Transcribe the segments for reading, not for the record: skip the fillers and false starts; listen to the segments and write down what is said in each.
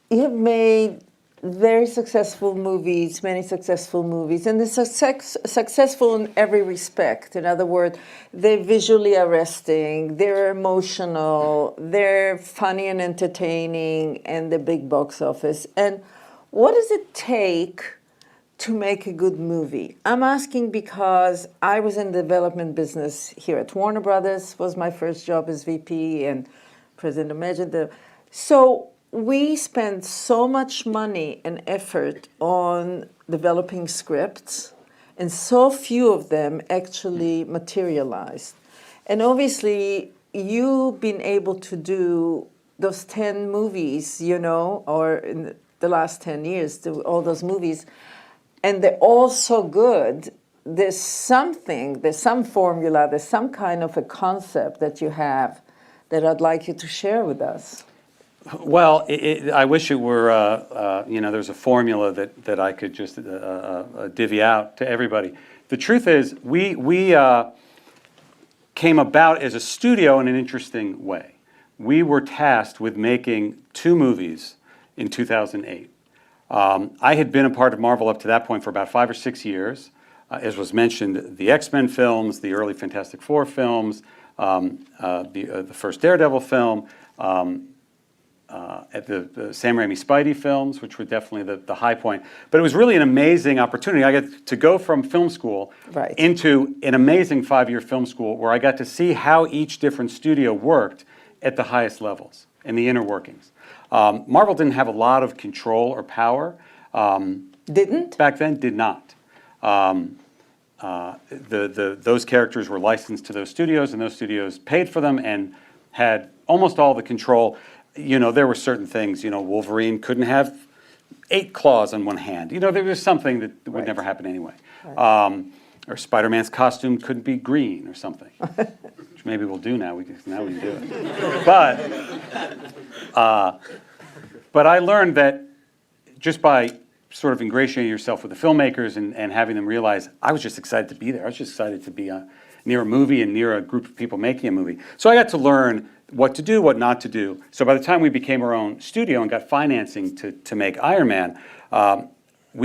you have made very successful movies, many successful movies, and they're successful in every respect. In other words, they're visually arresting, they're emotional, they're funny and entertaining, and the big box office. And what does it take to make a good movie? I'm asking because I was in the development business here at Warner Brothers, was my first job as VP and president of Legendado. So we spend so much money and effort on developing scripts, and so few of them actually materialized. And obviously, you've been able to do those 10 movies, or in the last 10 years, all those movies, and they're all so good. There's some formula, there's some kind of a concept that you have that I'd like you to share with us. Well, I wish it were, there's a formula that I could just divvy out to everybody. The truth is, we came about as a studio in an interesting way. We were tasked with making 2 movies in 2008. I had been a part of Marvel up to that point for about 5 or 6 years. As was mentioned, the X-Men films, the early Fantastic Four films, the first Daredevil film, at the Sam Raimi Spidey films, which were definitely the high point. But it was really an amazing opportunity. I got to go from film school into an amazing 5-year film school where I got to see how each different studio worked at the highest levels and the inner workings. Marvel didn't have a lot of control or power. Didn't? Back then, did not. Those characters were licensed to those studios, and those studios paid for them and had almost all the control. There were certain things, Wolverine couldn't have 8 claws on one hand. There was something that would never happen anyway. Or Spider-Man's costume couldn't be green or something, which maybe we'll do now. Now we can do it. But I learned that just by sort of ingratiating yourself with the filmmakers and having them realize I was just excited to be there. I was just excited to be near a movie and near a group of people making a movie. So I got to learn what to do, what not to do. So by the time we became our own studio and got financing to make Iron Man, I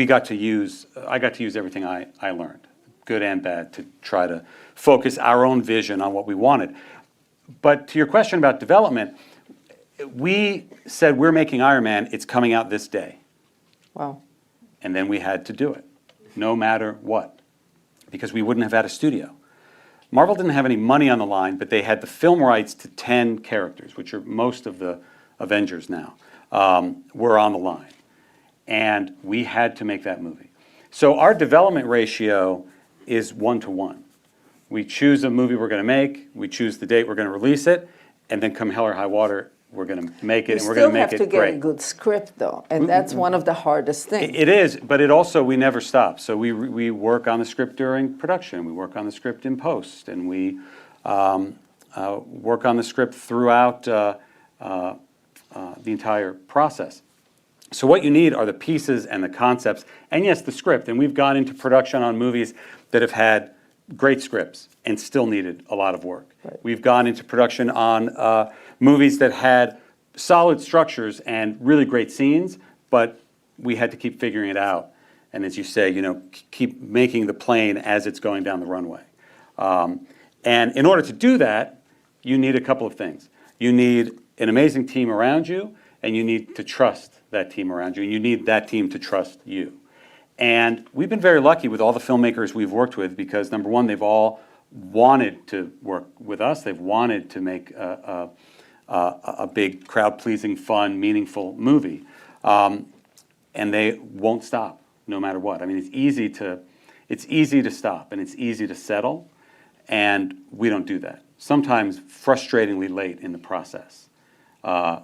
got to use everything I learned, good and bad, to try to focus our own vision on what we wanted. But to your question about development, we said we're making Iron Man, it's coming out this day. Wow. And then we had to do it, no matter what, because we wouldn't have had a studio. Marvel didn't have any money on the line, but they had the film rights to 10 characters, which are most of the Avengers now, were on the line. And we had to make that movie. So our development ratio is 1-to-1. We choose a movie we're going to make, we choose the date we're going to release it, and then come hell or high water, we're going to make it, and we're going to make it great. You still have to get a good script, though, and that's one of the hardest things. It is, but it also, we never stop. So we work on the script during production, we work on the script in post, and we work on the script throughout the entire process. So what you need are the pieces and the concepts, and yes, the script. And we've gone into production on movies that have had great scripts and still needed a lot of work. Right. We've gone into production on movies that had solid structures and really great scenes, but we had to keep figuring it out. And as you say, keep making the plane as it's going down the runway. And in order to do that, you need a couple of things. You need an amazing team around you, and you need to trust that team around you, and you need that team to trust you. And we've been very lucky with all the filmmakers we've worked with because, number one, they've all wanted to work with us. They've wanted to make a big, crowd-pleasing, fun, meaningful movie. And they won't stop, no matter what. I mean, it's easy to stop, and it's easy to settle, and we don't do that. Sometimes frustratingly late in the process.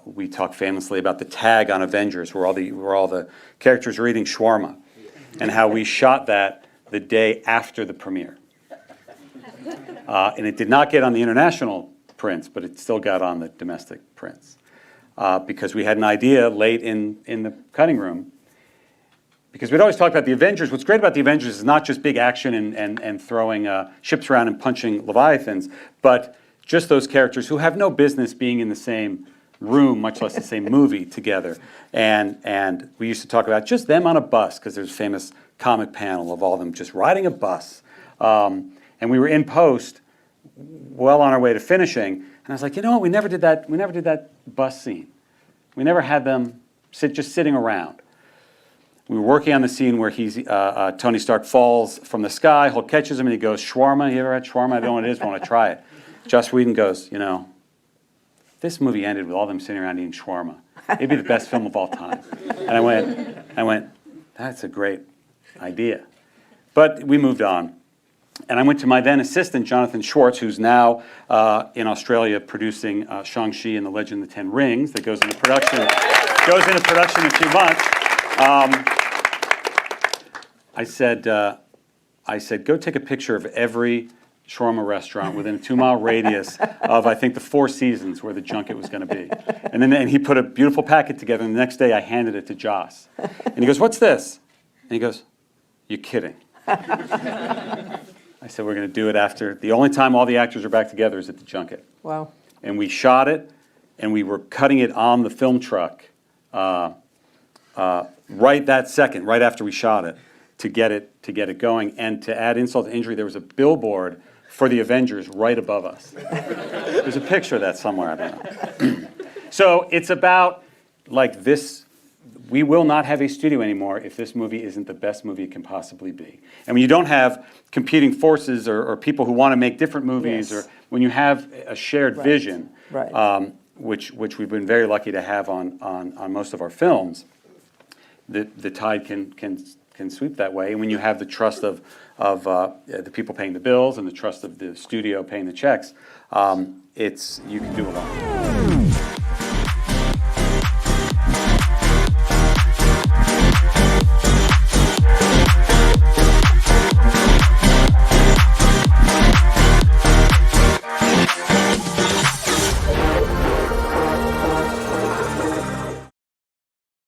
We talk famously about the tag on Avengers, where all the characters are eating shawarma, and how we shot that the day after the premiere. And it did not get on the international prints, but it still got on the domestic prints. Because we had an idea late in the cutting room. Because we'd always talk about the Avengers. What's great about the Avengers is not just big action and throwing ships around and punching Leviathans, but just those characters who have no business being in the same room, much less the same movie together. And we used to talk about just them on a bus, because there's a famous comic panel of all of them just riding a bus. And we were in post, well on our way to finishing, and I was like, you know what, we never did that bus scene. We never had them just sitting around. We were working on the scene where Tony Stark falls from the sky, Hulk catches him, and he goes, shawarma, you ever had shawarma? I don't know what it is, but I want to try it. Joss Whedon goes, you know, this movie ended with all them sitting around eating shawarma. It'd be the best film of all time. And I went, that's a great idea. But we moved on. And I went to my then assistant, Jonathan Schwartz, who's now in Australia producing Shang-Chi and the Legend of the Ten Rings, that goes into production in a few months. I said, go take a picture of every shawarma restaurant within a 2-mile radius of, I think, the Four Seasons where the junket was going to be. And he put a beautiful packet together, and the next day I handed it to Joss. And he goes, what's this? And he goes, you're kidding. I said, we're going to do it after. The only time all the actors are back together is at the junket. Wow. And we shot it, and we were cutting it on the film truck right that second, right after we shot it, to get it going. And to add insult to injury, there was a billboard for the Avengers right above us. There's a picture of that somewhere, I don't know. So it's about, like, this. We will not have a studio anymore if this movie isn't the best movie it can possibly be. And when you don't have competing forces or people who want to make different movies, Yes. or when you have a shared vision, Right. which we've been very lucky to have on most of our films, the tide can sweep that way. And when you have the trust of the people paying the bills and the trust of the studio paying the checks, you can do a lot.